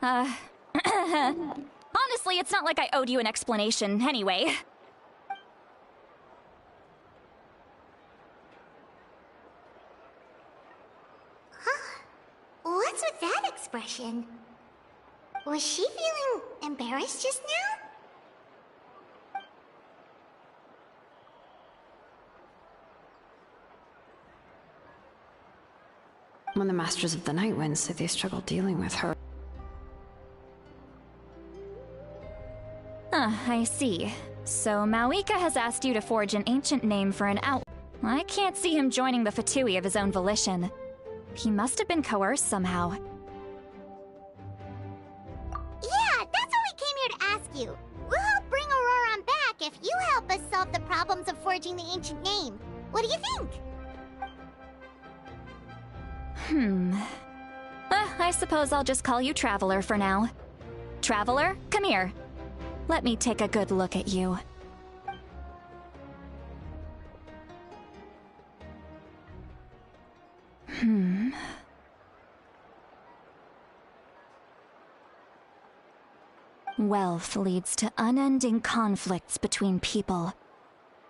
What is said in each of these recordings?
Honestly, it's not like I owed you an explanation anyway. Huh? What's with that expression? Was she feeling embarrassed just now? When the Masters of the Night Wind say they struggle dealing with her. I see. So Mawika has asked you to forge an ancient name for an out. I can't see him joining the Fatui of his own volition. He must have been coerced somehow. Yeah, that's why we came here to ask you. We'll help bring Auroran back if you help us solve the problems of forging the ancient name. What do you think? I suppose I'll just call you Traveler for now. Traveler, come here. Let me take a good look at you. Wealth leads to unending conflicts between people.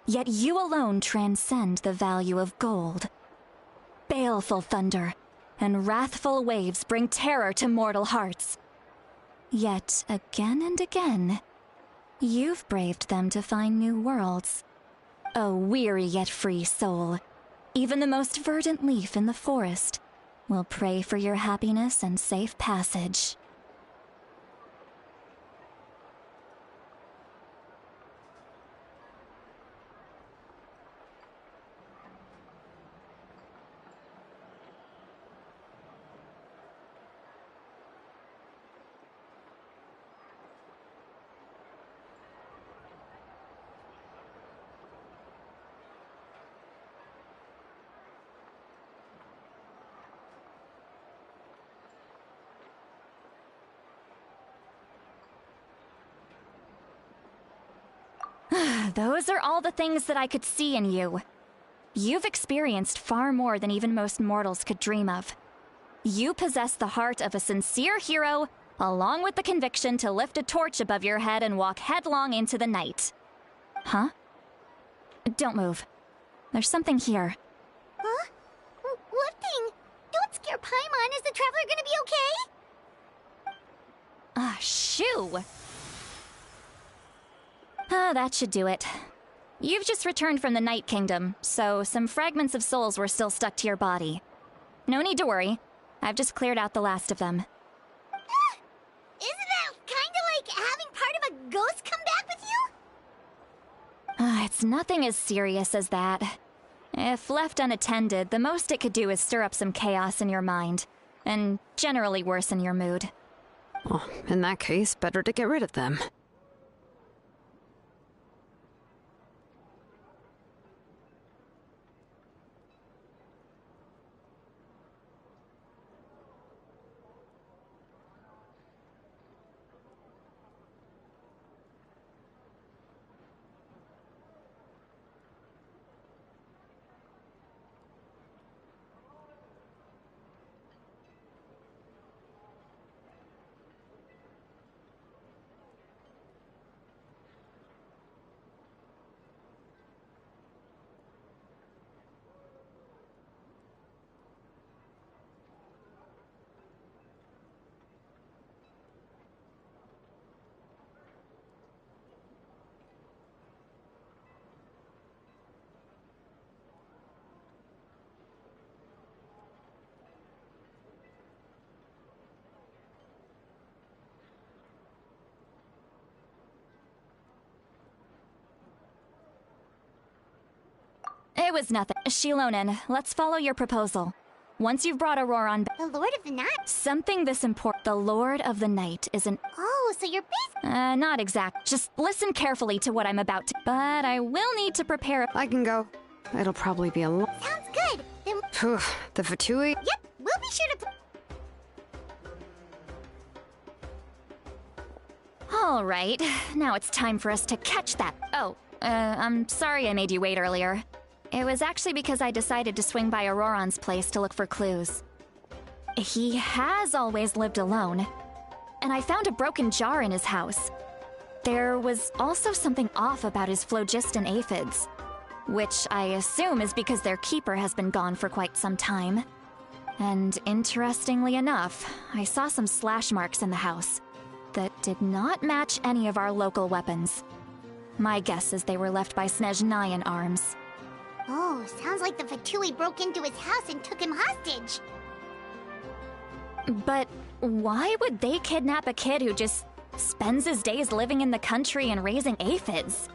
Yet you alone transcend the value of gold. Baleful thunder and wrathful waves bring terror to mortal hearts. Yet again and again, you've braved them to find new worlds. O weary yet free soul, even the most verdant leaf in the forest will pray for your happiness and safe passage. Those are all the things that I could see in you. You've experienced far more than even most mortals could dream of. You possess the heart of a sincere hero, along with the conviction to lift a torch above your head and walk headlong into the night. Huh? Don't move. There's something here. Huh? What thing? Don't scare Paimon. Is the Traveler gonna be okay? Shoo! That should do it. You've just returned from the Night Kingdom, so some fragments of souls were still stuck to your body. No need to worry. I've just cleared out the last of them. Isn't that kinda like having part of a ghost come back with you? It's nothing as serious as that. If left unattended, the most it could do is stir up some chaos in your mind, and generally worsen your mood. Well, in that case, better to get rid of them. It was nothing. xilonen, let's follow your proposal. Once you've brought Auroran back, The Lord of the Night? something this important. The Lord of the Night is an... Oh, so you're not exact. Just listen carefully to what I'm about to... But I will need to prepare... I can go. It'll probably be a long... Sounds good. Then... The Fatui? Yep, we'll be sure to... All right, now it's time for us to catch that. Oh, I'm sorry I made you wait earlier. It was actually because I decided to swing by Auroran's place to look for clues. He has always lived alone. and I found a broken jar in his house. There was also something off about his phlogiston aphids, which I assume is because their keeper has been gone for quite some time. And interestingly enough, I saw some slash marks in the house that did not match any of our local weapons. My guess is they were left by Snezhnayan arms. Oh, sounds like the Fatui broke into his house and took him hostage. But why would they kidnap a kid who just spends his days living in the country and raising aphids?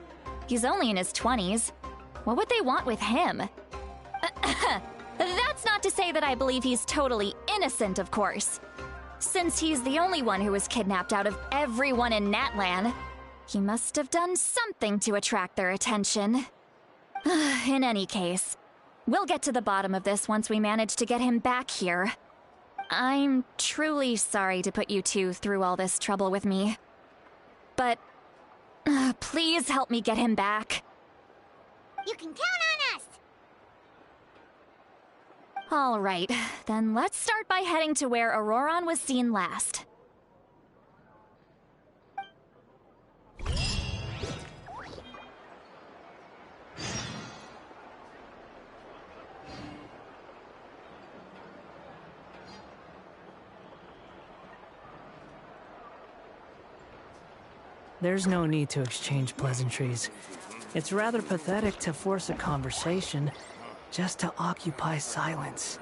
He's only in his 20s. What would they want with him? That's not to say that I believe he's totally innocent, of course. Since he's the only one who was kidnapped out of everyone in Natlan, he must have done something to attract their attention. In any case, we'll get to the bottom of this once we manage to get him back here. I'm truly sorry to put you two through all this trouble with me. But please help me get him back. You can count on us! All right, then let's start by heading to where Auroron was seen last. There's no need to exchange pleasantries. It's rather pathetic to force a conversation just to occupy silence.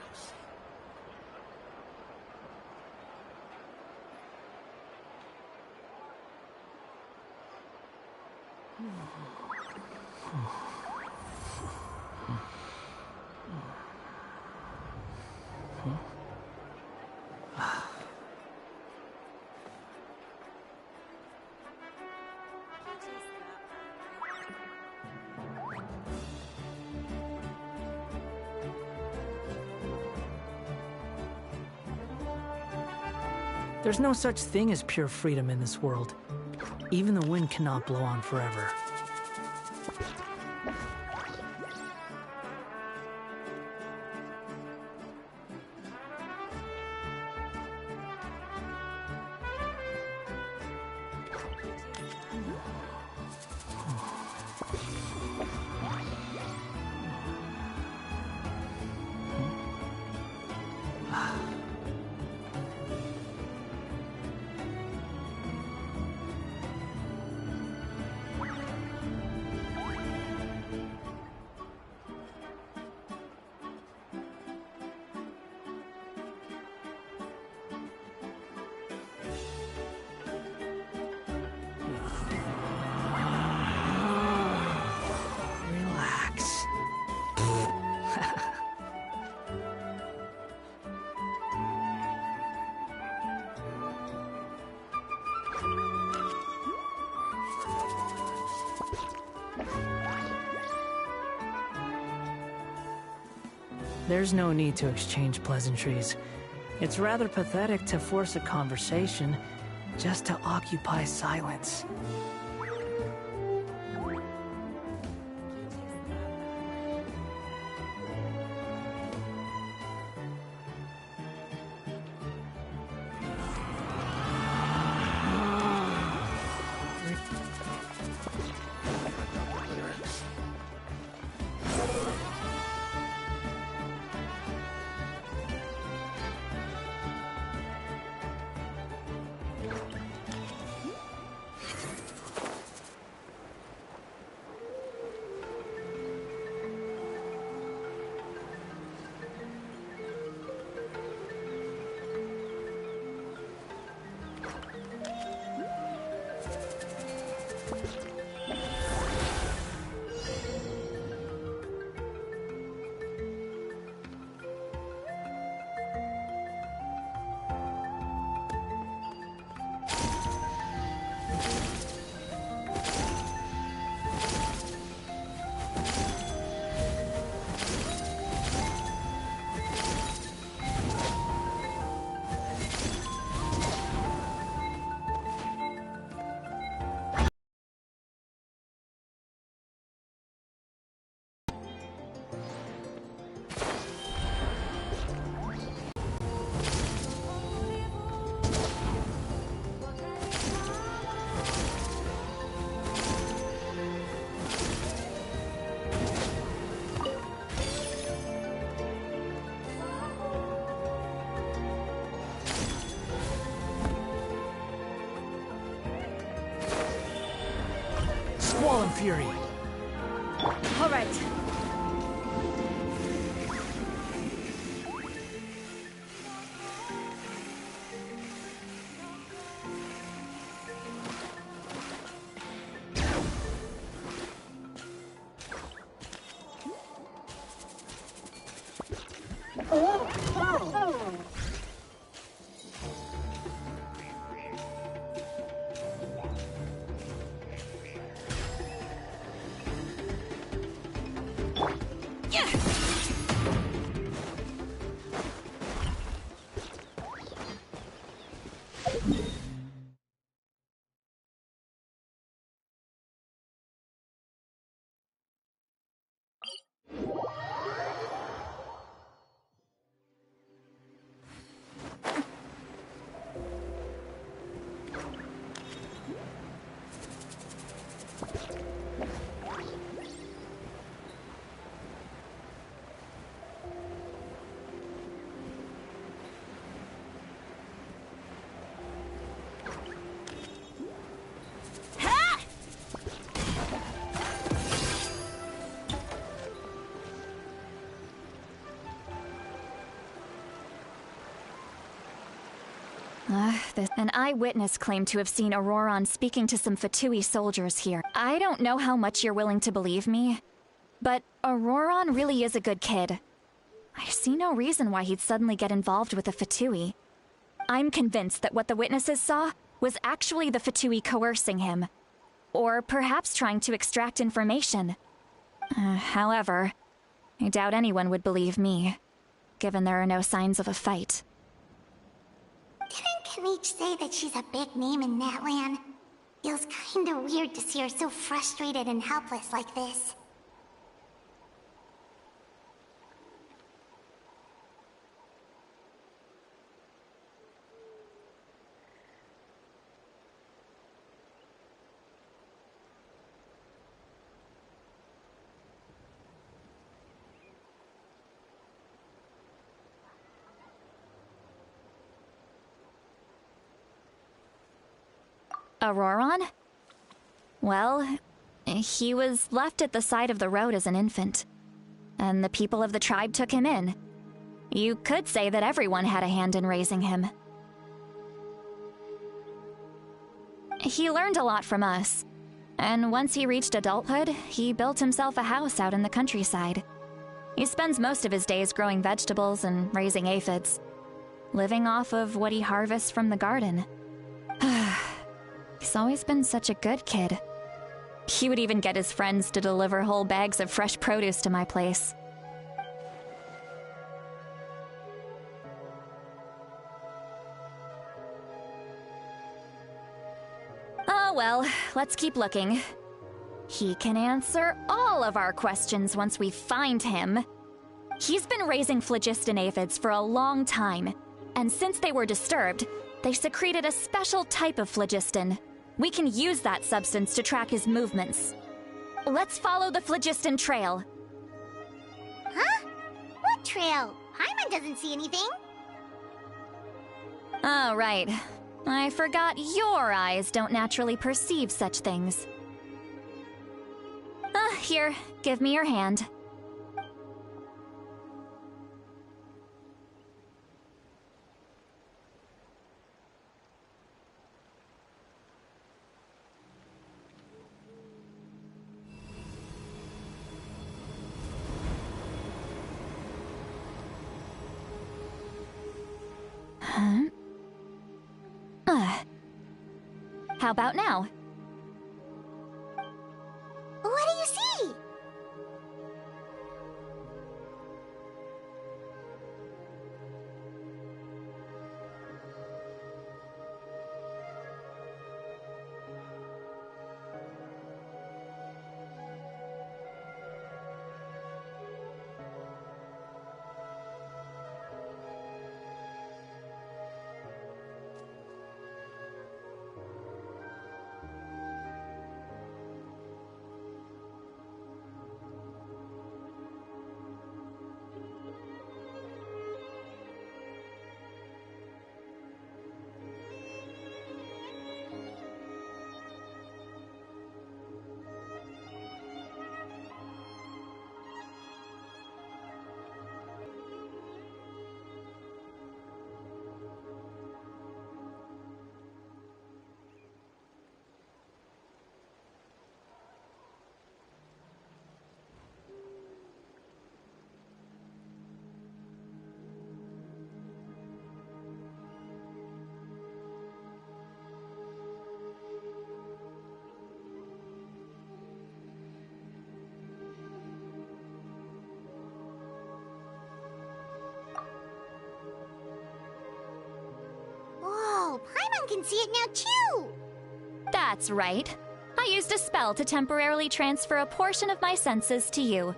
There's no such thing as pure freedom in this world. Even the wind cannot blow on forever. There's no need to exchange pleasantries. It's rather pathetic to force a conversation just to occupy silence. Squall and Fury. All right. An eyewitness claimed to have seen Auroron speaking to some Fatui soldiers here. I don't know how much you're willing to believe me, but Auroron really is a good kid. I see no reason why he'd suddenly get involved with a Fatui. I'm convinced that what the witnesses saw was actually the Fatui coercing him, or perhaps trying to extract information. However, I doubt anyone would believe me, given there are no signs of a fight. Didn't Kanich say that she's a big name in Natlan? Feels kinda weird to see her so frustrated and helpless like this. Auroron? Well, he was left at the side of the road as an infant, and the people of the tribe took him in. You could say that everyone had a hand in raising him. He learned a lot from us, and once he reached adulthood, he built himself a house out in the countryside. He spends most of his days growing vegetables and raising aphids, living off of what he harvests from the garden. He's always been such a good kid. He would even get his friends to deliver whole bags of fresh produce to my place. Oh well, let's keep looking. He can answer all of our questions once we find him. He's been raising phlogiston aphids for a long time, and since they were disturbed, they secreted a special type of phlogiston. We can use that substance to track his movements. Let's follow the phlogiston trail. Huh? What trail? Paimon doesn't see anything. Oh, right. I forgot your eyes don't naturally perceive such things. Here, give me your hand. How about now? What do you see? can see it now too! That's right. I used a spell to temporarily transfer a portion of my senses to you.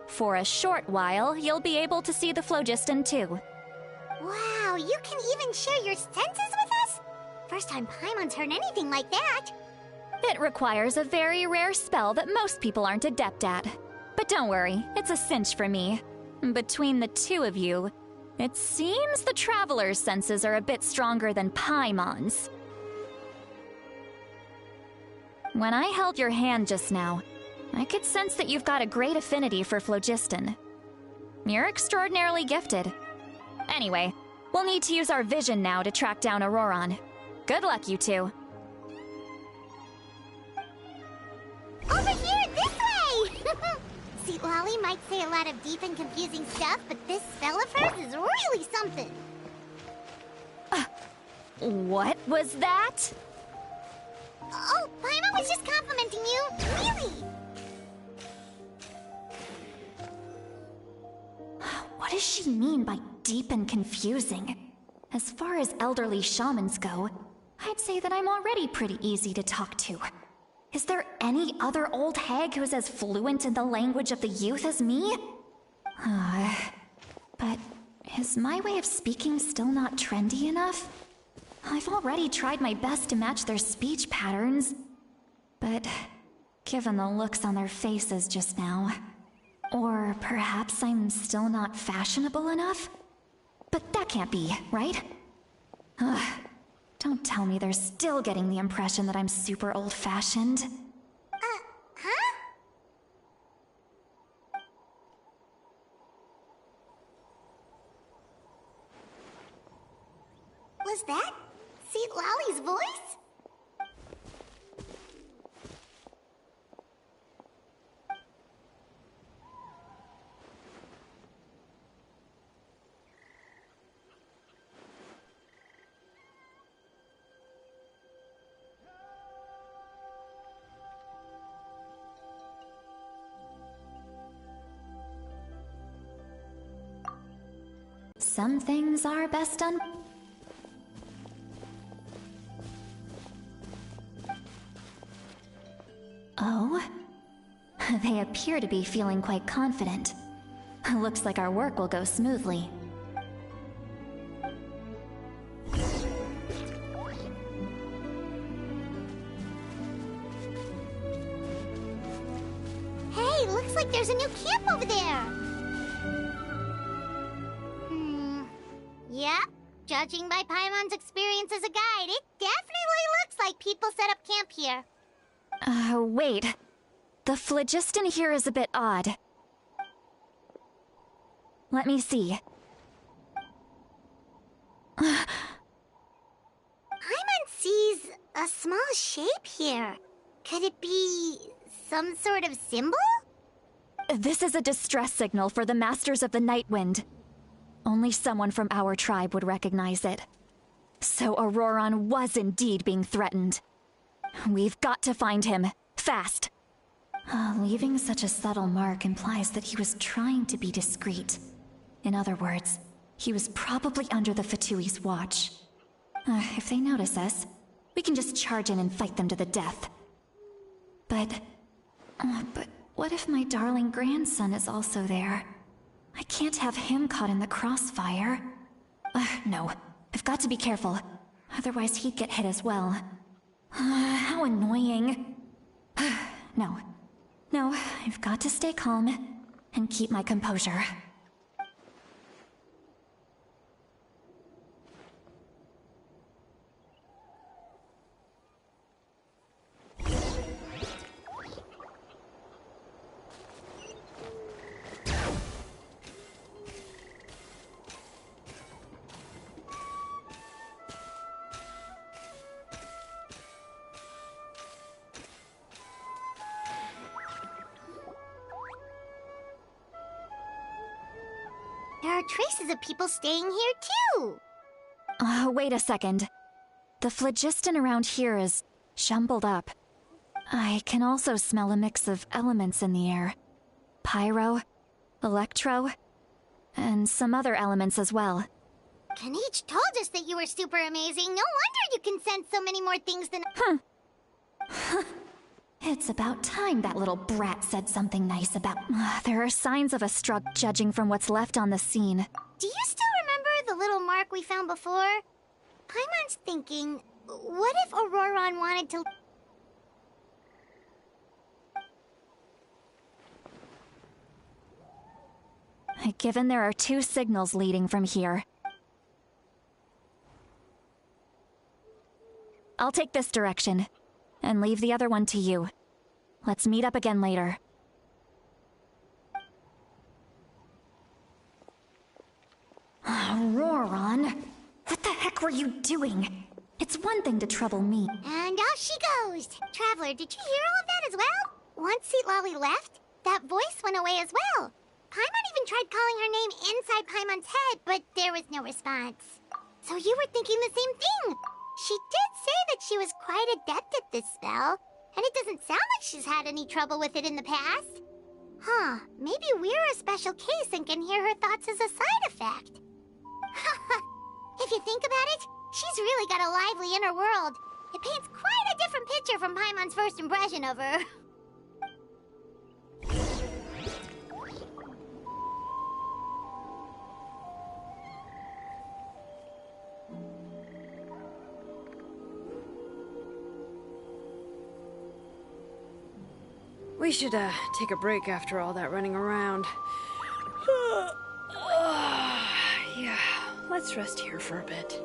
For a short while, you'll be able to see the phlogiston too. Wow, you can even share your senses with us? First time Paimon's heard anything like that. It requires a very rare spell that most people aren't adept at. But don't worry, it's a cinch for me. Between the two of you, it seems the Traveler's senses are a bit stronger than Paimon's. When I held your hand just now, I could sense that you've got a great affinity for phlogiston. You're extraordinarily gifted. Anyway, we'll need to use our vision now to track down Auroron. Good luck, you two. Over here, this way! See, Lolly might say a lot of deep and confusing stuff, but this spell of hers is really something. What was that? Oh, Paimon was just complimenting you. Really? What does she mean by deep and confusing? As far as elderly shamans go, I'd say that I'm already pretty easy to talk to. Is there any other old hag who's as fluent in the language of the youth as me? But is my way of speaking still not trendy enough? I've already tried my best to match their speech patterns. But given the looks on their faces just now, or perhaps I'm still not fashionable enough? But that can't be, right? Don't tell me they're still getting the impression that I'm super old-fashioned. Huh? Was that St. Lolly's voice? Some things are best done. Oh? They appear to be feeling quite confident. Looks like our work will go smoothly. Hey, looks like there's a new camp over there. Yep, judging by Paimon's experience as a guide, it definitely looks like people set up camp here. Wait. The phlogiston here is a bit odd. Let me see. Paimon sees a small shape here. Could it be some sort of symbol? This is a distress signal for the Masters of the Night Wind. Only someone from our tribe would recognize it. So Auroron was indeed being threatened. We've got to find him. Fast. Leaving such a subtle mark implies that he was trying to be discreet. In other words, he was probably under the Fatui's watch. If they notice us, we can just charge in and fight them to the death. But what if my darling grandson is also there? I can't have him caught in the crossfire. No, I've got to be careful. Otherwise he'd get hit as well. How annoying. No, I've got to stay calm and keep my composure. There are traces of people staying here too. Wait a second. The phlogiston around here is jumbled up. I can also smell a mix of elements in the air. Pyro, electro, and some other elements as well. Kanich told us that you were super amazing. No wonder you can sense so many more things than... It's about time that little brat said something nice about... There are signs of a struggle judging from what's left on the scene. Do you still remember the little mark we found before? Paimon's thinking, what if Auroron wanted to... Given there are 2 signals leading from here, I'll take this direction, and leave the other one to you. Let's meet up again later. Auroron, what the heck were you doing? It's one thing to trouble me. And off she goes! Traveler, did you hear all of that as well? Once Seat Lolly left, that voice went away as well. Paimon even tried calling her name inside Paimon's head, but there was no response. So you were thinking the same thing! She did say that she was quite adept at this spell, and it doesn't sound like she's had any trouble with it in the past. Huh, maybe we're a special case and can hear her thoughts as a side effect. If you think about it, she's really got a lively inner world. It paints quite a different picture from Paimon's first impression of her. We should, take a break after all that running around. Yeah, let's rest here for a bit.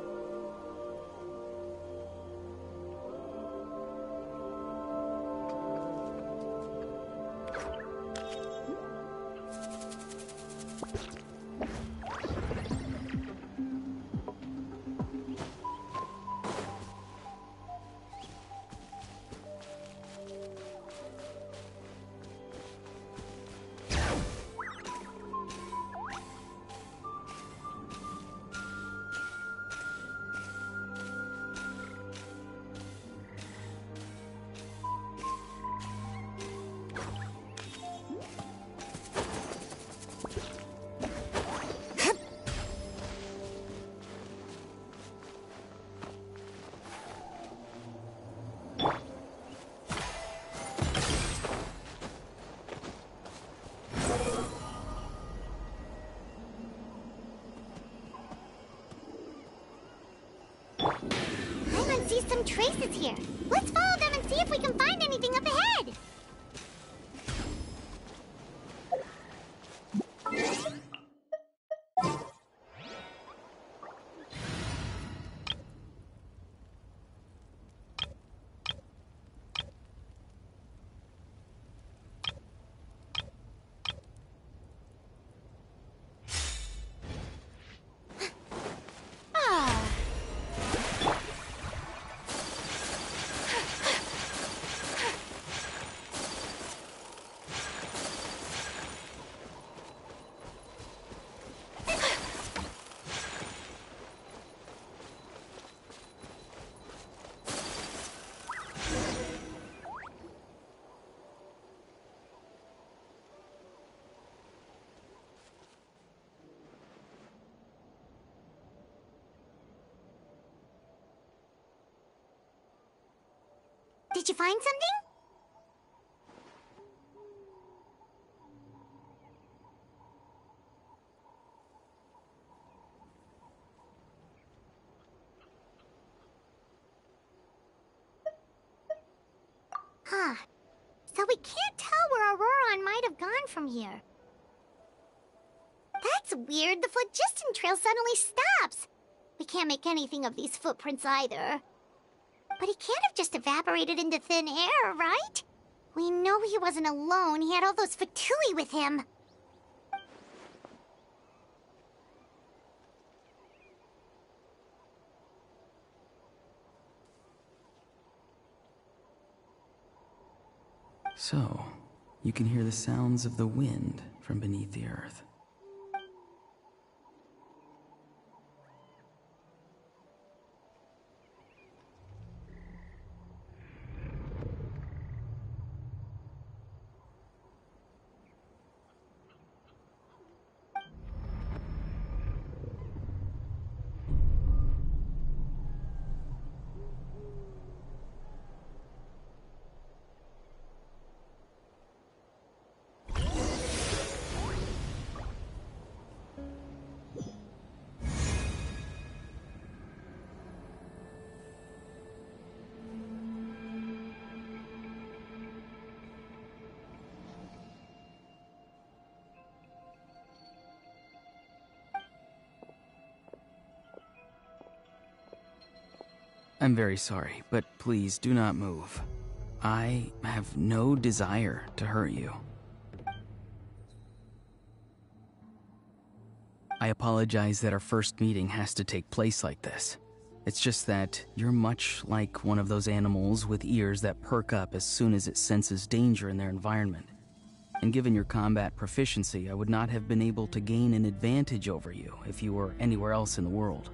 See some traces here. Let's follow them and see if we can find anything up ahead. Did you find something? Huh. So we can't tell where Auroron might have gone from here. That's weird. The phlogiston trail suddenly stops. We can't make anything of these footprints either. But he can't have just evaporated into thin air, right? We know he wasn't alone. He had all those Fatui with him. So, you can hear the sounds of the wind from beneath the earth. I'm very sorry, but please do not move. I have no desire to hurt you. I apologize that our first meeting has to take place like this. It's just that you're much like one of those animals with ears that perk up as soon as it senses danger in their environment. And given your combat proficiency, I would not have been able to gain an advantage over you if you were anywhere else in the world.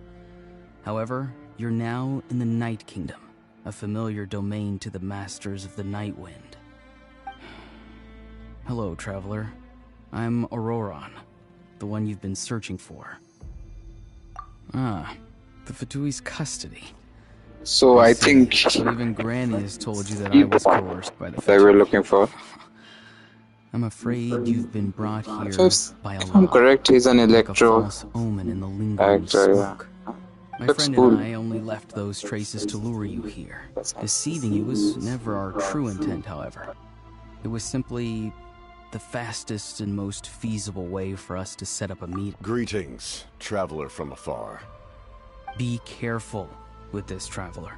However, you're now in the Night Kingdom, a familiar domain to the masters of the Night Wind. Hello, traveler. I'm Auroron, the one you've been searching for. Ah, the Fatui's custody. So I think But even Granny has told you that I he was bought coerced by the that we're Fatui. looking for. I'm afraid you've been brought here So by a if I'm lie, correct, he's an like a electro false omen in the lingering actor. Yeah. smoke. My Looks friend cool. and I only left those traces to lure you here. Deceiving you was never our true intent, however. It was simply the fastest and most feasible way for us to set up a meeting. Greetings, traveler from afar. Be careful with this traveler.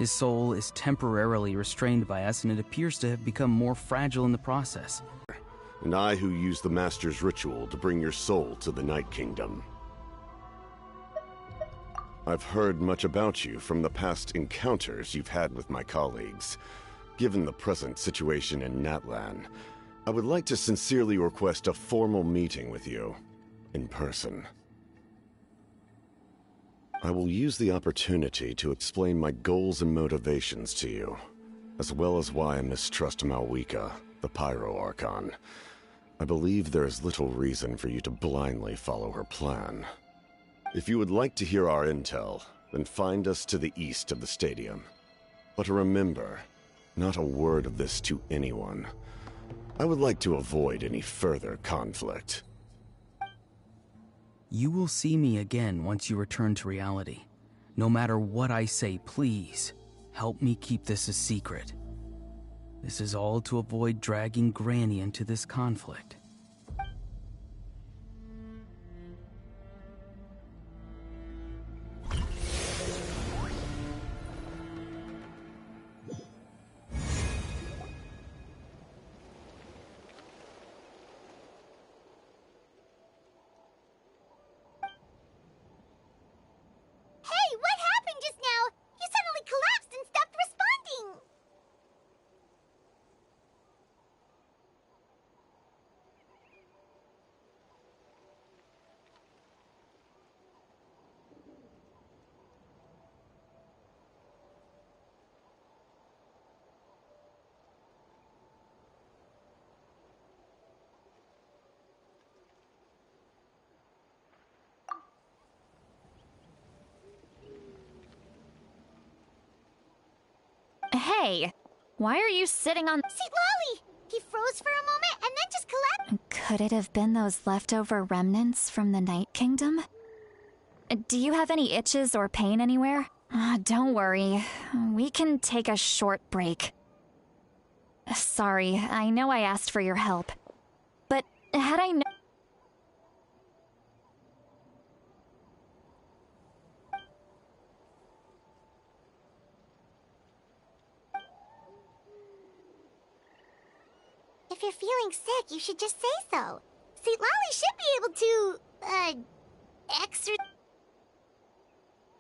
His soul is temporarily restrained by us, and it appears to have become more fragile in the process. And I who use the Master's ritual to bring your soul to the Night Kingdom. I've heard much about you from the past encounters you've had with my colleagues. Given the present situation in Natlan, I would like to sincerely request a formal meeting with you, in person. I will use the opportunity to explain my goals and motivations to you, as well as why I mistrust Malwika, the Pyro Archon. I believe there is little reason for you to blindly follow her plan. If you would like to hear our intel, then find us to the east of the stadium. But remember, not a word of this to anyone. I would like to avoid any further conflict. You will see me again once you return to reality. No matter what I say, please, help me keep this a secret. This is all to avoid dragging Granny into this conflict. Hey, what happened just now? You suddenly collapsed and stopped responding. Hey, why are you sitting on... See, Lolly! He froze for a moment and then just collapsed. Could it have been those leftover remnants from the Night Kingdom? Do you have any itches or pain anywhere? Don't worry. We can take a short break. Sorry, I know I asked for your help. But had I known... If you're feeling sick, you should just say so. See, Lolly should be able to,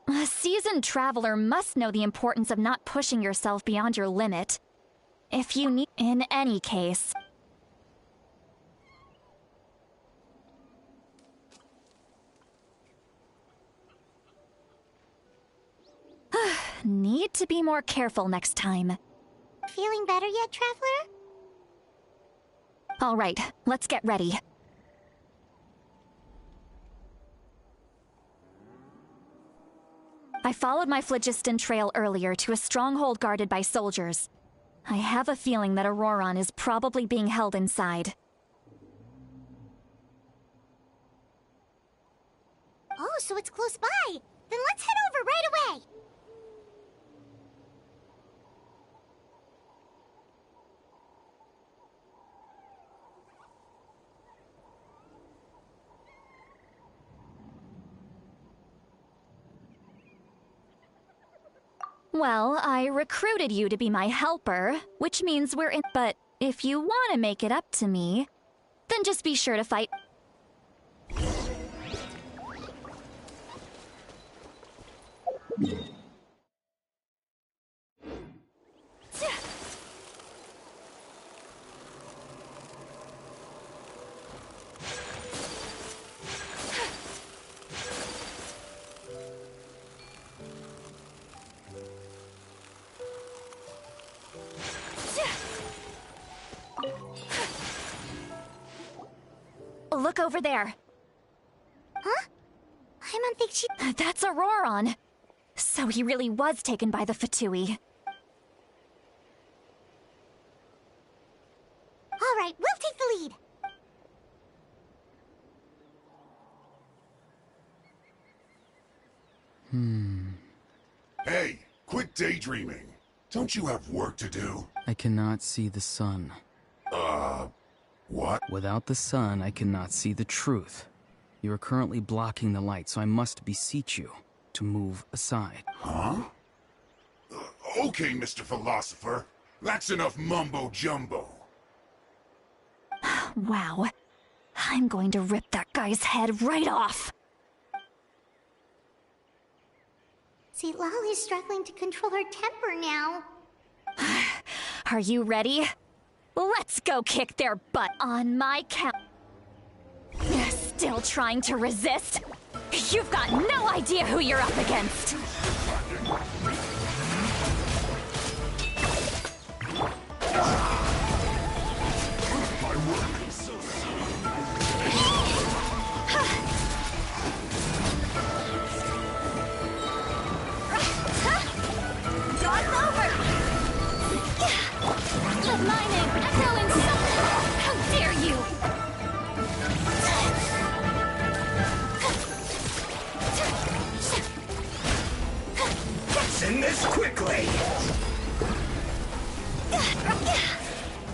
A seasoned traveler must know the importance of not pushing yourself beyond your limit. If you need... In any case... Need to be more careful next time. Feeling better yet, traveler? All right, let's get ready. I followed my phlogiston trail earlier to a stronghold guarded by soldiers. I have a feeling that Auroron is probably being held inside. Oh, so it's close by. Then let's head over right away. Well, I recruited you to be my helper, which means we're in. But if you want to make it up to me, then just be sure to fight. Look over there. Huh? Paimon thinks she... That's Auroron. So he really was taken by the Fatui. All right, we'll take the lead. Hey, quit daydreaming. Don't you have work to do? I cannot see the sun. What? Without the sun, I cannot see the truth. You are currently blocking the light, so I must beseech you to move aside. Huh? Okay, Mr. Philosopher. That's enough mumbo-jumbo. Wow. I'm going to rip that guy's head right off. See, Lolly's struggling to control her temper now. Are you ready? Let's go kick their butt on my count. Still trying to resist? You've got no idea who you're up against. Dog's over! Let my name echo in something! How dare you! End this quickly!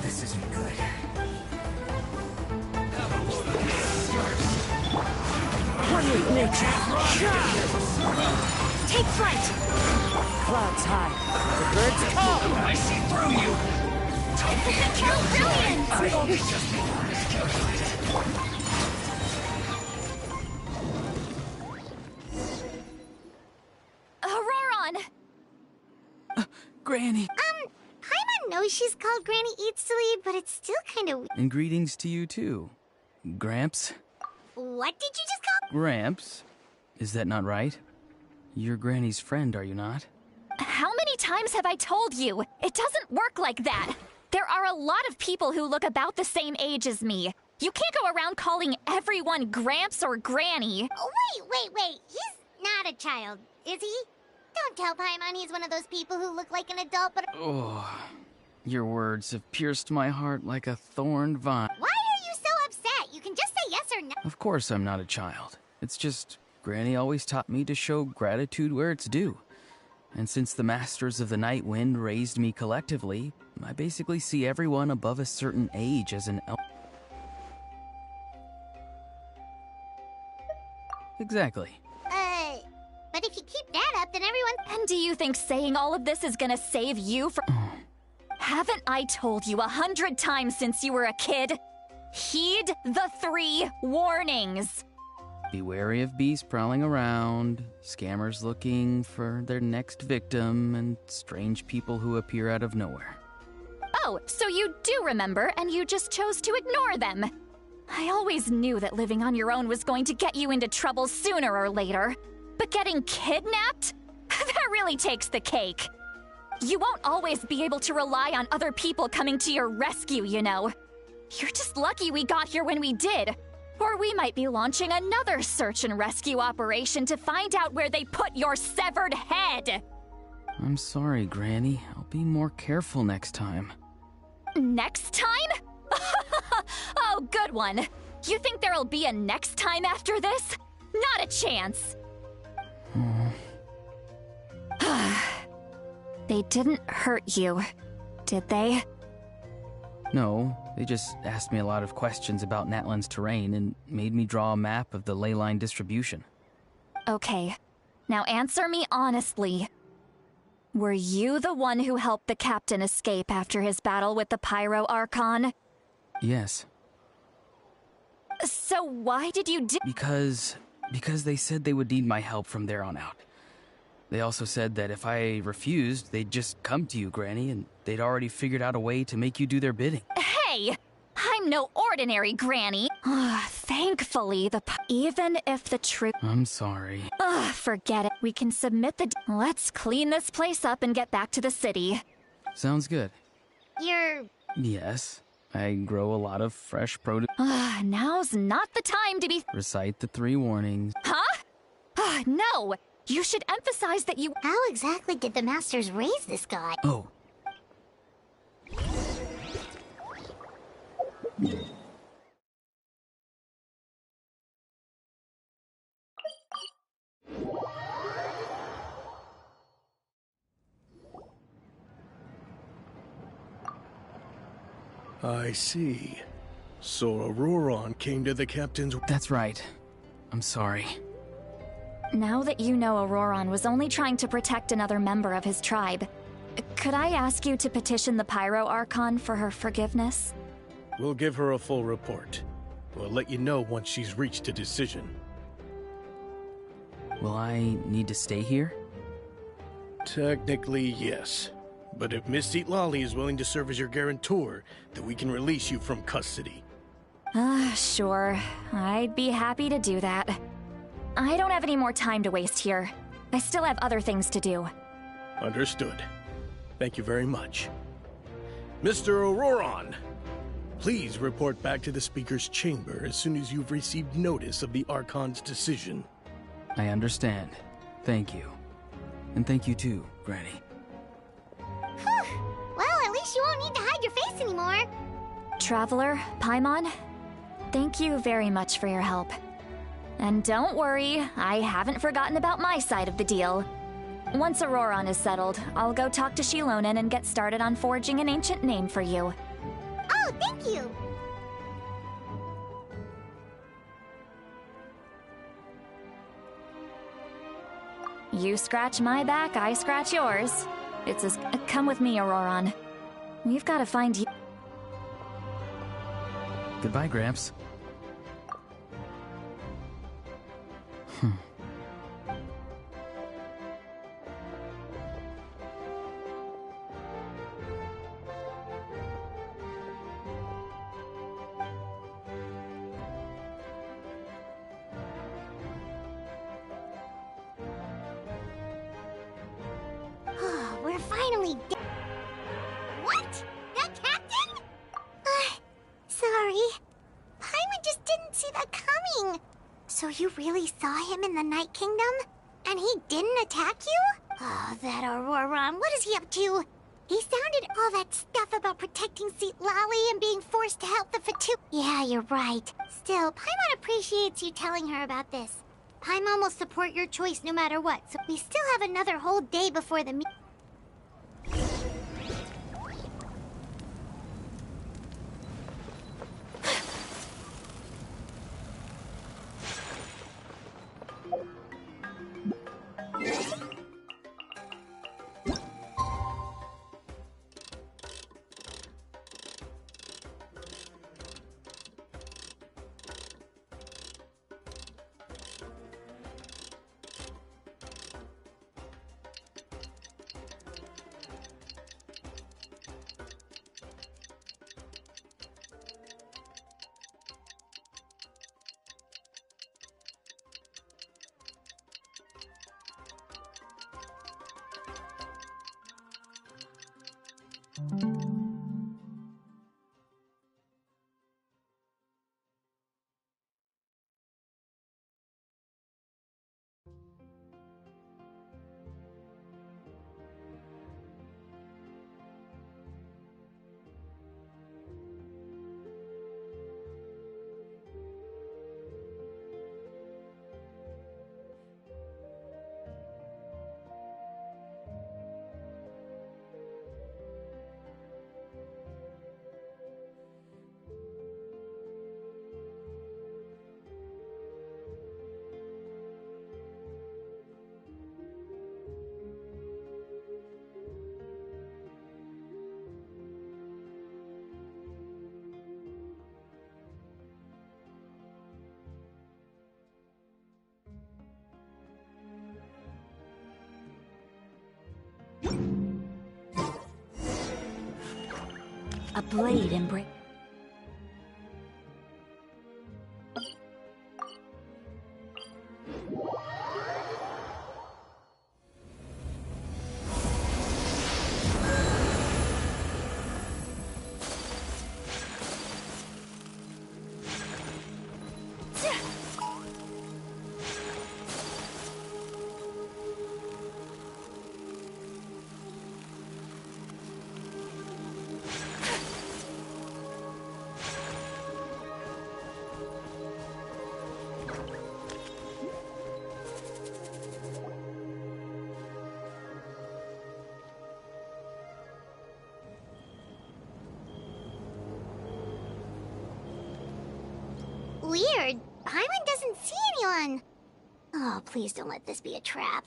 This isn't good. One with nature. Take flight! Clouds high. The birds call. I see through you! Brilliant! I've only just begun miscalculated. Auroron! Granny! Paimon knows she's called Granny Eats to Lead, but it's still kind of... And greetings to you too. Gramps? What did you just call... Gramps? Is that not right? You're Granny's friend, are you not? How many times have I told you? It doesn't work like that. There are a lot of people who look about the same age as me. You can't go around calling everyone Gramps or Granny. Oh, wait. He's not a child, is he? Don't tell Paimon he's one of those people who look like an adult, but... Oh, your words have pierced my heart like a thorned vine. Why are you so upset? You can just say yes or no. Of course I'm not a child. It's just, Granny always taught me to show gratitude where it's due. And since the Masters of the Night Wind raised me collectively, I basically see everyone above a certain age as an elf. Exactly. But if you keep that up, then everyone... And do you think saying all of this is gonna save you from... Haven't I told you 100 times since you were a kid? Heed the 3 warnings. Be wary of beasts prowling around, scammers looking for their next victim, and strange people who appear out of nowhere. Oh, so you do remember, and you just chose to ignore them. I always knew that living on your own was going to get you into trouble sooner or later. But getting kidnapped? That really takes the cake. You won't always be able to rely on other people coming to your rescue, you know. You're just lucky we got here when we did. Or we might be launching another search and rescue operation to find out where they put your severed head. I'm sorry, Granny. I'll be more careful next time. Next time? Oh, good one. You think there'll be a next time after this? Not a chance. They didn't hurt you, did they? No, they just asked me a lot of questions about Natlan's terrain and made me draw a map of the ley line distribution. Okay, now answer me honestly. Were you the one who helped the captain escape after his battle with the Pyro Archon? Yes. So why did you do— Because they said they would need my help from there on out. They also said that if I refused, they'd just come to you, Granny, and they'd already figured out a way to make you do their bidding. Hey! I'm no ordinary granny. Thankfully, even if the truth— I'm sorry. Forget it. We can submit the— Let's clean this place up and get back to the city. Sounds good. You're... Yes, I grow a lot of fresh produce. Now's not the time to be— Recite the 3 warnings. Huh? No! You should emphasize that you— How exactly did the Masters raise this guy? Oh. I see. So Auroron came to the captain's— That's right. I'm sorry. Now that you know Auroron was only trying to protect another member of his tribe, could I ask you to petition the Pyro Archon for her forgiveness? We'll give her a full report. We'll let you know once she's reached a decision. Will I need to stay here? Technically, yes. But if Miss Lolly is willing to serve as your guarantor, then we can release you from custody. Sure. I'd be happy to do that. I don't have any more time to waste here. I still have other things to do. Understood. Thank you very much. Mr. Auroron, please report back to the Speaker's chamber as soon as you've received notice of the Archon's decision. I understand. Thank you. And thank you too, Granny. Well, at least you won't need to hide your face anymore. Traveler, Paimon, thank you very much for your help. And don't worry, I haven't forgotten about my side of the deal. Once Auroron is settled, I'll go talk to xilonen and get started on forging an ancient name for you. Oh, thank you! You scratch my back, I scratch yours. It's as— Come with me, Auroron. We've got to find you— Goodbye, Gramps. We're finally What? That captain? Sorry. Paimon just didn't see that coming. So you really saw him in the Night Kingdom? And he didn't attack you? Oh, that Auroron, what is he up to? He sounded all that stuff about protecting Lolly and being forced to help the Fatu— Yeah, you're right. Still, Paimon appreciates you telling her about this. Paimon will support your choice no matter what, so we still have another whole day before the A blade embrace. Weird. Paimon doesn't see anyone. Oh, please don't let this be a trap.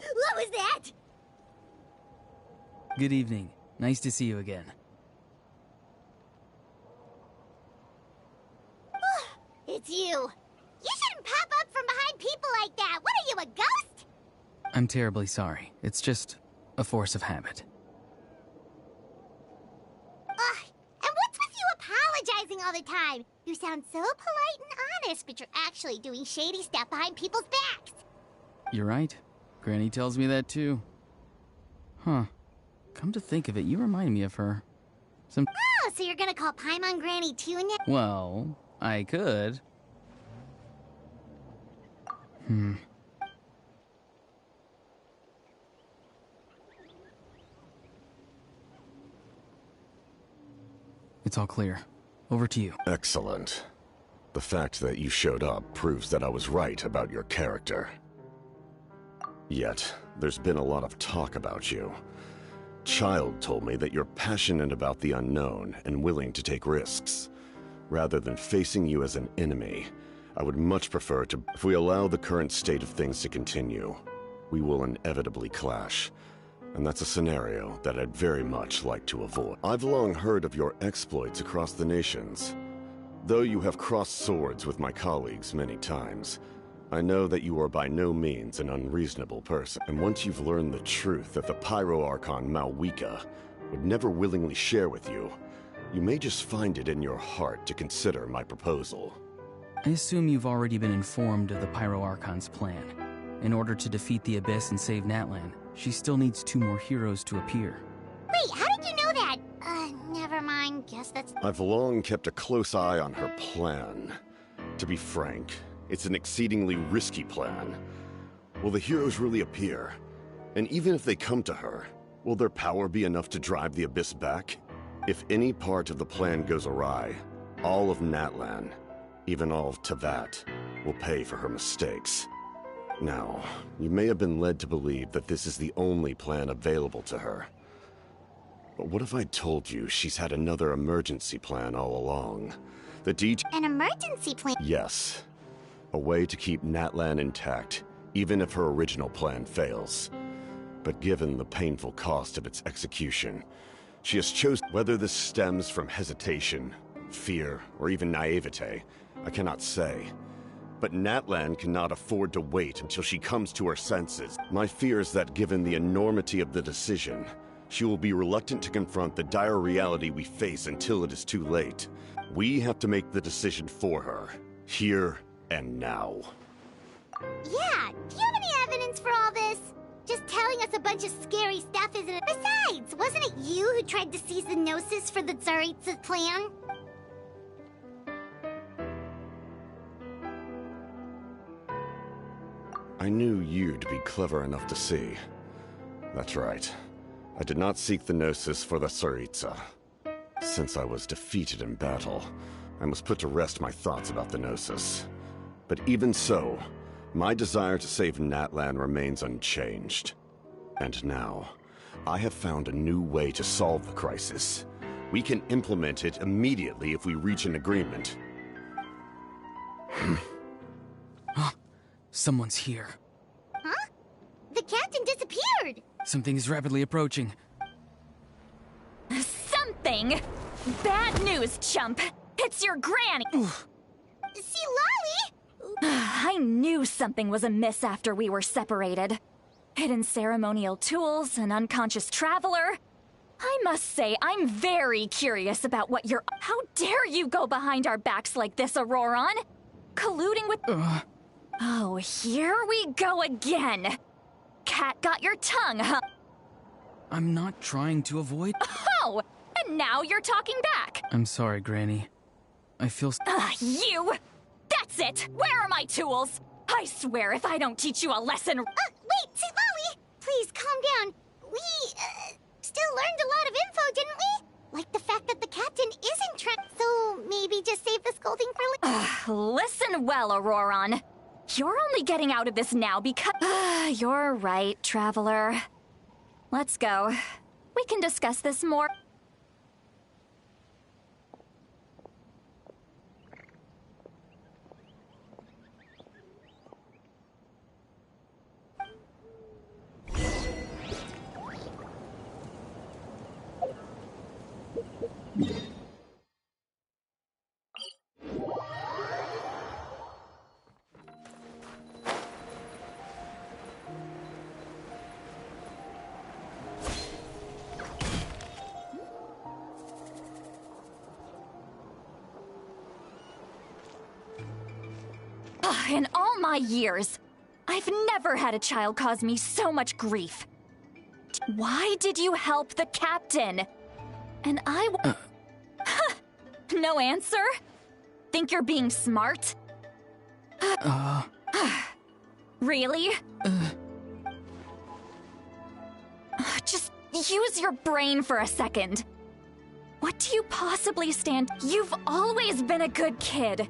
What was that? Good evening. Nice to see you again. It's you. You shouldn't pop up from behind people like that. What are you, a ghost? I'm terribly sorry. It's just a force of habit. Ugh, and what's with you apologizing all the time? You sound so polite and honest, but you're actually doing shady stuff behind people's backs. You're right. Granny tells me that too. Huh. Come to think of it, you remind me of her. Oh, so you're gonna call Paimon Granny too now? Well, I could. It's all clear. Over to you. Excellent. The fact that you showed up proves that I was right about your character. Yet, there's been a lot of talk about you. Child told me that you're passionate about the unknown and willing to take risks. Rather than facing you as an enemy, I would much prefer to... If we allow the current state of things to continue, we will inevitably clash. And that's a scenario that I'd very much like to avoid. I've long heard of your exploits across the nations. Though you have crossed swords with my colleagues many times, I know that you are by no means an unreasonable person. And once you've learned the truth that the Pyro Archon Malwika would never willingly share with you, you may just find it in your heart to consider my proposal. I assume you've already been informed of the Pyro Archon's plan. In order to defeat the Abyss and save Natlan, she still needs 2 more heroes to appear. Wait, how did you know that? Never mind. Guess that's... I've long kept a close eye on her plan. To be frank, it's an exceedingly risky plan. Will the heroes really appear? And even if they come to her, will their power be enough to drive the Abyss back? If any part of the plan goes awry, all of Natlan, even all of Teyvat, will pay for her mistakes. Now, you may have been led to believe that this is the only plan available to her. But what if I told you she's had another emergency plan all along? That An emergency plan? Yes. A way to keep Natlan intact, even if her original plan fails. But given the painful cost of its execution, she has chosen... Whether this stems from hesitation, fear, or even naivete, I cannot say. But Natlan cannot afford to wait until she comes to her senses. My fear is that given the enormity of the decision, she will be reluctant to confront the dire reality we face until it is too late. We have to make the decision for her, here and now. Yeah, do you have any evidence for all this? Just telling us a bunch of scary stuff isn't... Besides, wasn't it you who tried to seize the Gnosis for the Tsaritsa's plan? I knew you'd be clever enough to see. That's right. I did not seek the Gnosis for the Tsaritsa. Since I was defeated in battle, I must put to rest my thoughts about the Gnosis. But even so, my desire to save Natlan remains unchanged. And now, I have found a new way to solve the crisis. We can implement it immediately if we reach an agreement. Someone's here. Huh? The captain disappeared! Something is rapidly approaching. Something? Bad news, chump! It's your granny! See, Lolly? I knew something was amiss after we were separated. Hidden ceremonial tools, an unconscious traveler. I must say, I'm very curious about what you're— How dare you go behind our backs like this, Auroron? Colluding with— Oh, here we go again. Cat got your tongue, huh? I'm not trying to avoid— Oh, and now you're talking back. I'm sorry, Granny. I feel— You! That's it! Where are my tools? I swear if I don't teach you a lesson— Wait, Lolly! Please, calm down. We, still learned a lot of info, didn't we? Like the fact that the captain isn't so maybe just save the scolding for later. Listen well, Auroron. You're only getting out of this now because— You're right, Traveler. Let's go. We can discuss this more— In all my years, I've never had a child cause me so much grief. Why did you help the captain? And No answer? Think you're being smart? Really? Just use your brain for a second. What do you possibly stand— You've always been a good kid.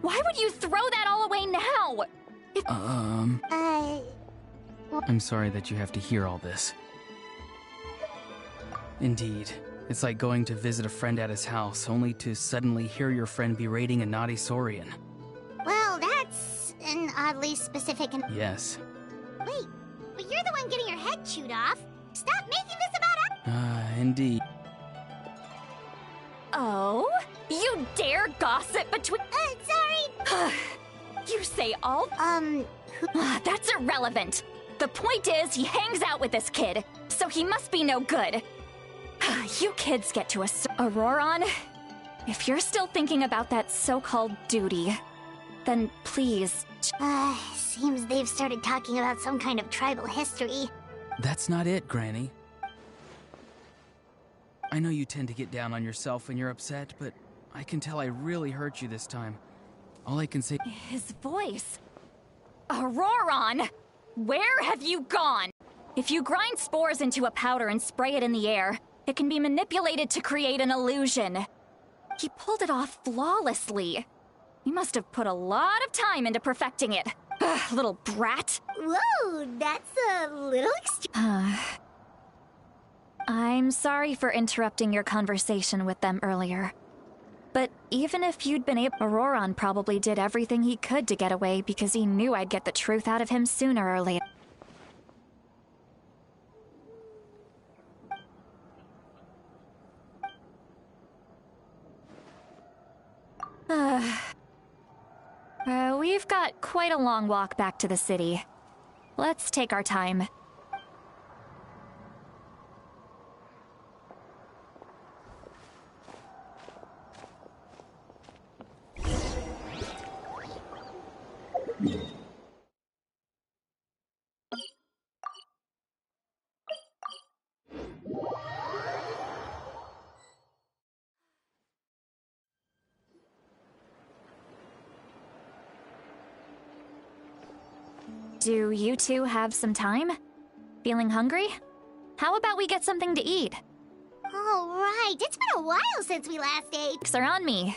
Why would you throw that all away now? I'm sorry that you have to hear all this. Indeed. It's like going to visit a friend at his house, only to suddenly hear your friend berating a naughty Saurian. Well, that's an oddly specific and— Yes. Wait, but you're the one getting your head chewed off. Stop making this about us! Indeed. Oh? You dare gossip between— sorry! You say all— That's irrelevant. The point is, he hangs out with this kid, so he must be no good. You kids get to Auroron, if you're still thinking about that so-called duty, then please— Seems they've started talking about some kind of tribal history. That's not it, Granny. I know you tend to get down on yourself when you're upset, but I can tell I really hurt you this time. All I can say— His voice. Auroron! Where have you gone? If you grind spores into a powder and spray it in the air, it can be manipulated to create an illusion. He pulled it off flawlessly. You must have put a lot of time into perfecting it. Little brat. Whoa, that's a little extreme. I'm sorry for interrupting your conversation with them earlier. But even if you'd been able— Auroron probably did everything he could to get away because he knew I'd get the truth out of him sooner or later. We've got quite a long walk back to the city. Let's take our time. Do you two have some time? Feeling hungry? How about we get something to eat? All right, it's been a while since we last ate. Drinks are on me.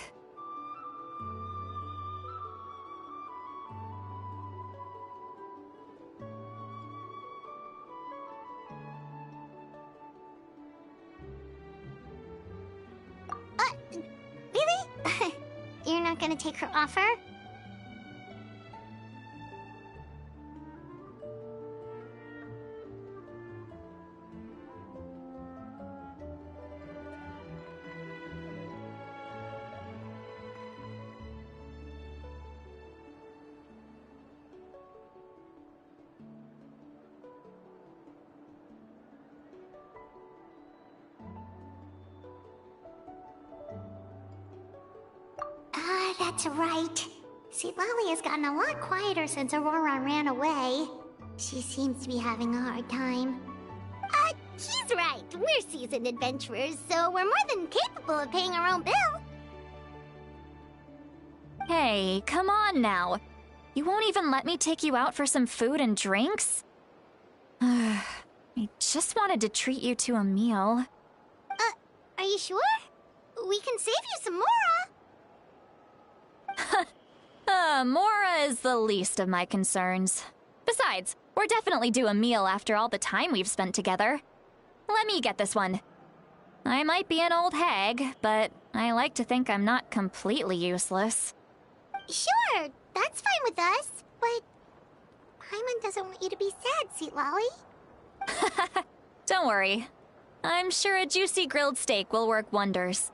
Really? You're not gonna take her offer? That's right. See, Lolly has gotten a lot quieter since Aurora ran away. She seems to be having a hard time. She's right. We're seasoned adventurers, so we're more than capable of paying our own bill. Hey, come on now. You won't even let me take you out for some food and drinks? I just wanted to treat you to a meal. Are you sure? We can save you some Mora. Mora is the least of my concerns. Besides, we're definitely due a meal after all the time we've spent together. Let me get this one. I might be an old hag, but I like to think I'm not completely useless. Sure, that's fine with us, but Paimon doesn't want you to be sad, Sweet Lolly. Don't worry. I'm sure a juicy grilled steak will work wonders.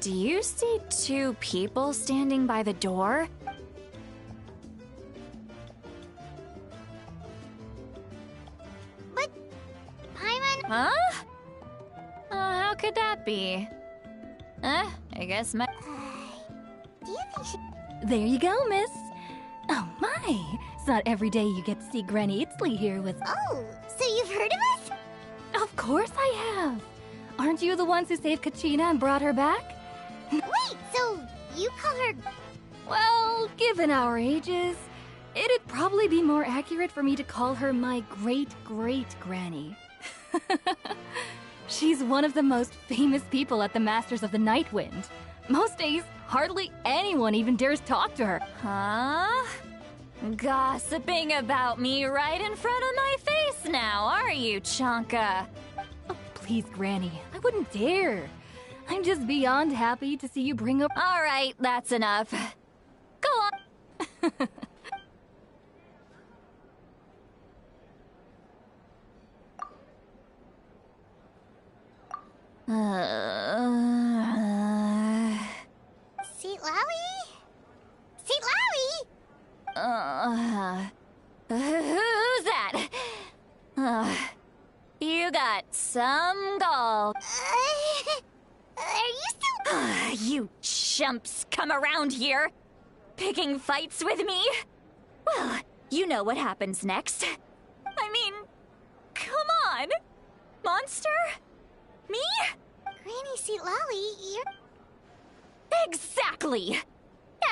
Do you see two people standing by the door? But Paimon... Huh? How could that be? I guess my... do you think she... There you go, miss. Oh my, it's not every day you get to see Granny Itzley here with... Oh, so you've heard of us? Of course I have. Aren't you the ones who saved Kachina and brought her back? Wait, so you call her... Well, given our ages, it'd probably be more accurate for me to call her my great-great-granny. She's one of the most famous people at the Masters of the Night Wind. Most days, hardly anyone even dares talk to her. Huh? Gossiping about me right in front of my face now, are you, Chonka? Oh, please, Granny, I wouldn't dare. I'm just beyond happy to see you bring up... All right, that's enough. Go on. Sweet Lolly? Sweet Lolly? Who's that? You got some gall. Are you still... You chumps come around here, picking fights with me? Well, you know what happens next. I mean, come on. Monster? Me? Granny Sweet Lolly, you're... Exactly!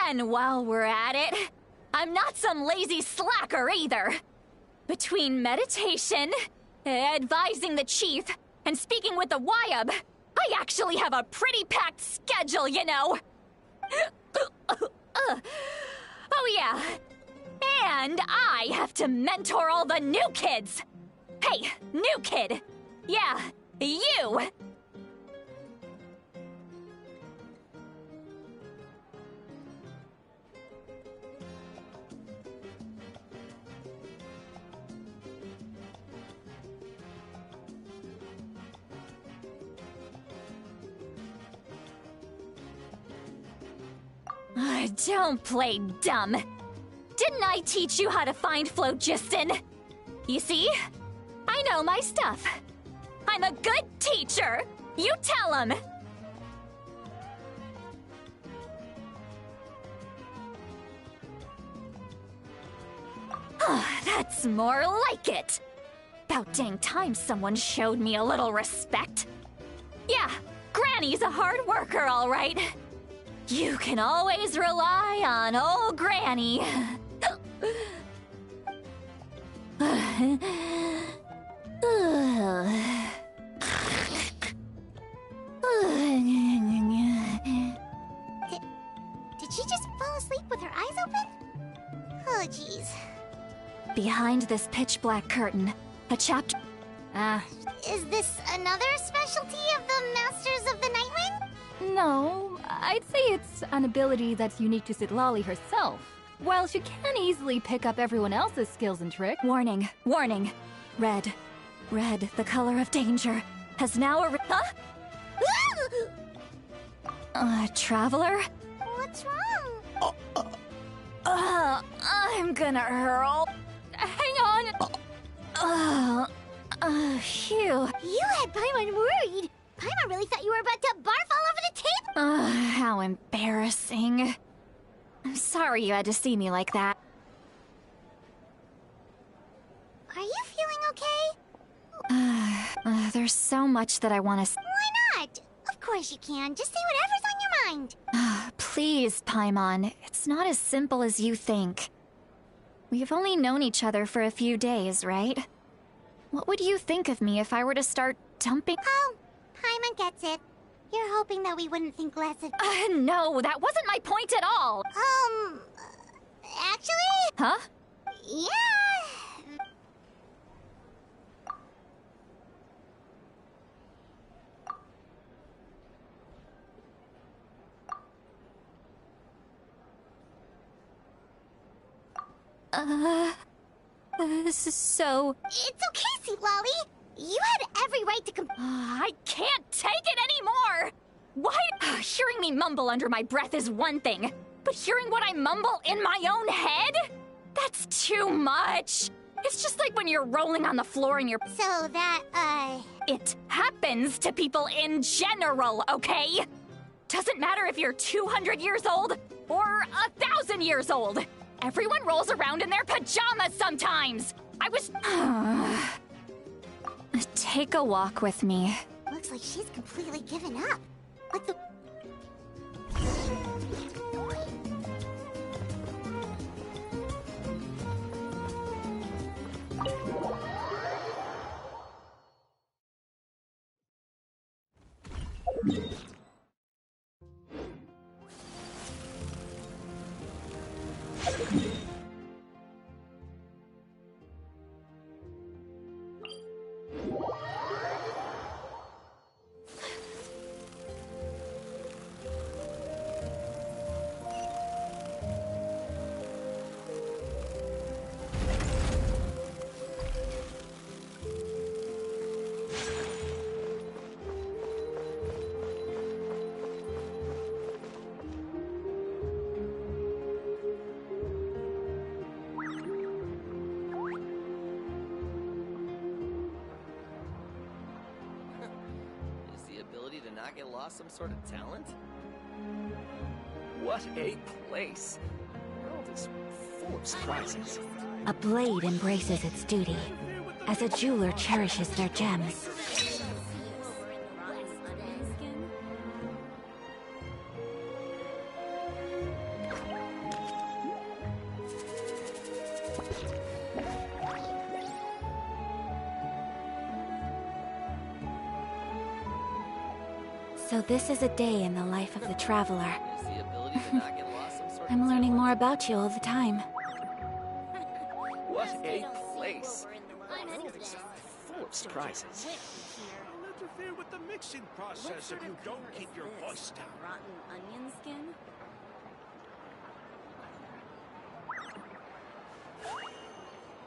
And while we're at it, I'm not some lazy slacker either. Between meditation, advising the chief, and speaking with the Wyab, I actually have a pretty packed schedule, you know! Oh yeah, and I have to mentor all the new kids! Hey, new kid! Yeah, you! Don't play dumb. Didn't I teach you how to find phlogiston? You see? I know my stuff. I'm a good teacher. You tell him. That's more like it. About dang time someone showed me a little respect. Yeah, Granny's a hard worker, all right. You can always rely on old Granny. Did she just fall asleep with her eyes open? Oh, jeez. Behind this pitch-black curtain, a chapter... Is this another specialty of the Masters of the Nightwind? No, I'd say it's an ability that's unique to Citlali herself. While she can easily pick up everyone else's skills and tricks. Warning, warning. Red. Red, the color of danger, has now Traveler? What's wrong? I'm gonna hurl. Hang on. Phew. You had Paimon worried. Paimon really thought you were about to barf all over the table. How embarrassing. I'm sorry you had to see me like that. Are you feeling okay? There's so much that I want to... Why not? Of course you can. Just say whatever's on your mind. Please, Paimon. It's not as simple as you think. We've only known each other for a few days, right? What would you think of me if I were to start dumping... Oh, Paimon gets it. You're hoping that we wouldn't think less of... No, that wasn't my point at all! Actually? Huh? Yeah... This is so... It's okay, Citlali. You had every right to I can't take it anymore! Why? Hearing me mumble under my breath is one thing, but hearing what I mumble in my own head? That's too much! It's just like when you're rolling on the floor and you're... So that, It happens to people in general, okay? Doesn't matter if you're 200 years old or 1,000 years old. Everyone rolls around in their pajamas sometimes! I was... Take a walk with me. Looks like she's completely given up. Like the... Get lost some sort of talent? What a place. The world is full of surprises. A blade embraces its duty, as a jeweler cherishes their gems. So this is a day in the life of the Traveler. I'm learning more about you all the time. What a place. The world is full of surprises. You'll interfere with the mixing process if you don't keep your voice down. Rotten onion skin?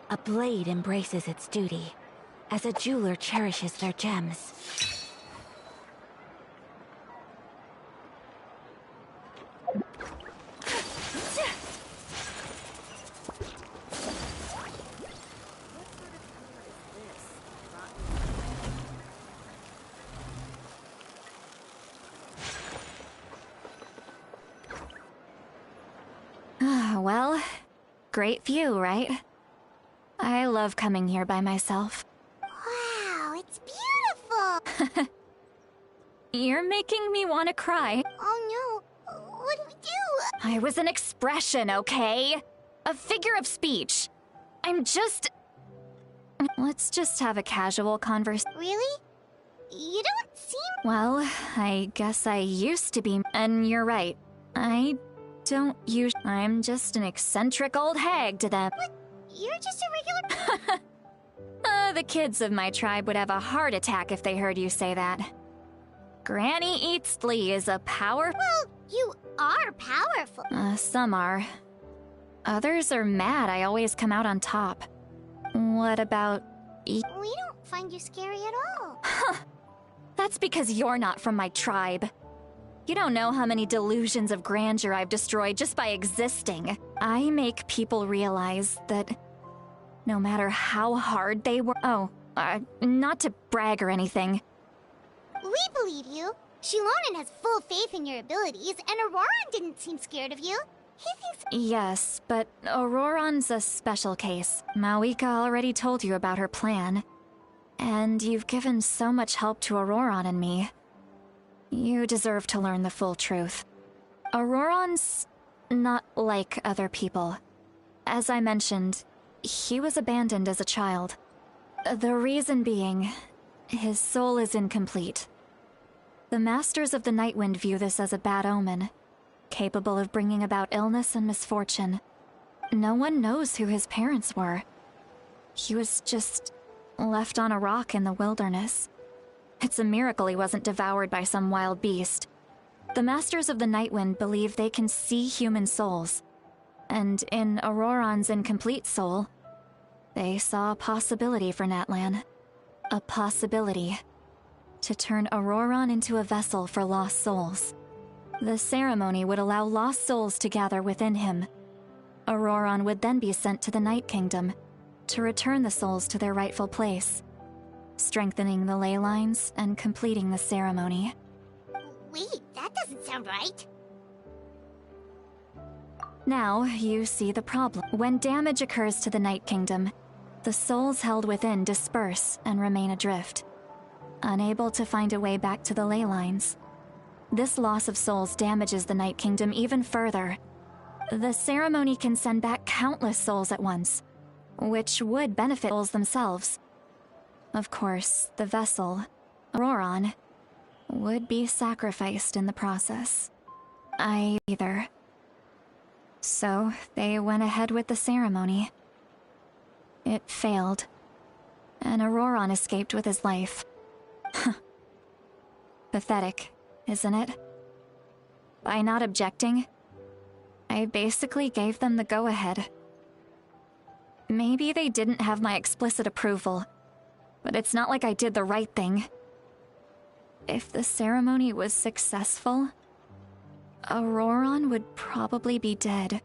A blade embraces its duty, as a jeweler cherishes their gems. great view, right? I love coming here by myself. Wow, it's beautiful! You're making me want to cry. Oh no, what do we do? I was an expression, okay? A figure of speech. I'm just... Let's just have a casual conversation. Really? You don't seem... Well, I guess I used to be, and you're right. I don't use... I'm just an eccentric old hag to them. What? You're just a regular... The kids of my tribe would have a heart attack if they heard you say that. Granny Eastley is a power... Well, you are powerful. Some are. Others are mad I always come out on top. What about... We don't find you scary at all. That's because you're not from my tribe. You don't know how many delusions of grandeur I've destroyed just by existing. I make people realize that no matter how hard they work... not to brag or anything. We believe you. Xilonen has full faith in your abilities, and Auroran didn't seem scared of you. He thinks... Yes, but Auroran's a special case. Mawika already told you about her plan. And you've given so much help to Auroran and me. You deserve to learn the full truth. Auroran's not like other people. As I mentioned, he was abandoned as a child. The reason being, his soul is incomplete. The Masters of the Nightwind view this as a bad omen, capable of bringing about illness and misfortune. No one knows who his parents were. He was just left on a rock in the wilderness. It's a miracle he wasn't devoured by some wild beast. The Masters of the Nightwind believe they can see human souls, and in Auroran's incomplete soul, they saw a possibility for Natlan. A possibility to turn Auroran into a vessel for lost souls. The ceremony would allow lost souls to gather within him. Auroran would then be sent to the Night Kingdom to return the souls to their rightful place, strengthening the ley lines and completing the ceremony. Wait, that doesn't sound right. Now, you see the problem. When damage occurs to the Night Kingdom, the souls held within disperse and remain adrift, unable to find a way back to the ley lines. This loss of souls damages the Night Kingdom even further. The ceremony can send back countless souls at once, which would benefit souls themselves. Of course, the vessel, Auroran, would be sacrificed in the process. So, they went ahead with the ceremony. It failed, and Auroran escaped with his life. Pathetic, isn't it? By not objecting, I basically gave them the go-ahead. Maybe they didn't have my explicit approval, but it's not like I did the right thing. If the ceremony was successful, Auroran would probably be dead.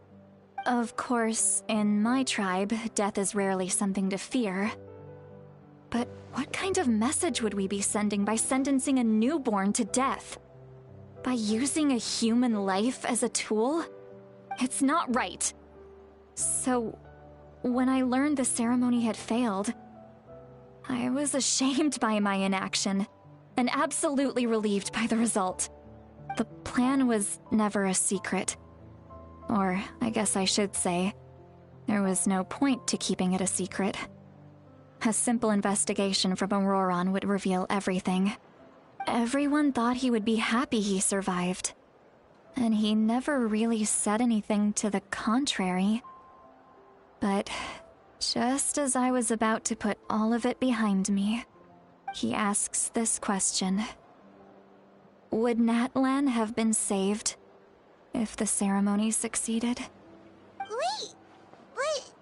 Of course, in my tribe, death is rarely something to fear. But what kind of message would we be sending by sentencing a newborn to death? By using a human life as a tool? It's not right. So, when I learned the ceremony had failed, I was ashamed by my inaction, and absolutely relieved by the result. The plan was never a secret. Or, I guess I should say, there was no point to keeping it a secret. A simple investigation from Auroran would reveal everything. Everyone thought he would be happy he survived, and he never really said anything to the contrary. But just as I was about to put all of it behind me, he asks this question. Would Natlan have been saved if the ceremony succeeded? Wait, but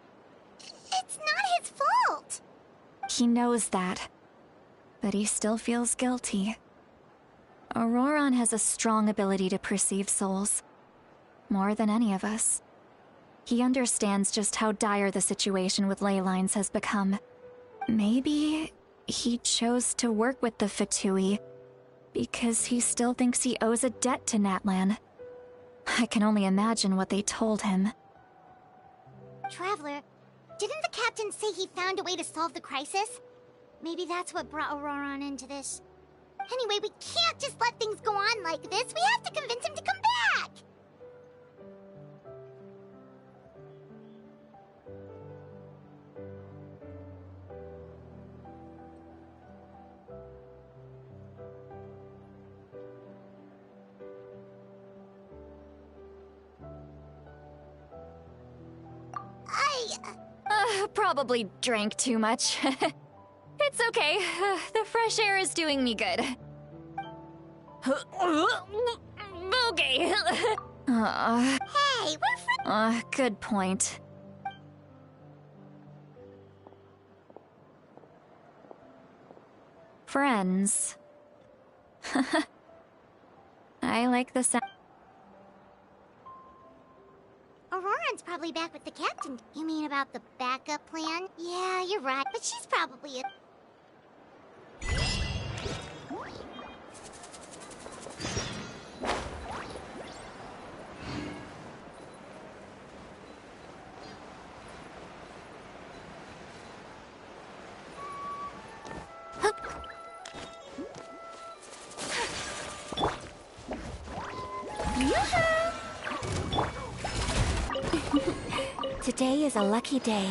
it's not his fault. He knows that, but he still feels guilty. Auroran has a strong ability to perceive souls, more than any of us. He understands just how dire the situation with ley lines has become. Maybe he chose to work with the Fatui because he still thinks he owes a debt to Natlan. I can only imagine what they told him. Traveler, didn't the captain say he found a way to solve the crisis? Maybe that's what brought Auroron into this. Anyway, we can't just let things go on like this. We have to convince him to come back! Probably drank too much. It's okay. The fresh air is doing me good. Okay. Hey, we're good point. Friends. I like the sound. Auroron's probably back with the captain. You mean about the backup plan? Yeah, you're right, but she's probably a... Today is a lucky day.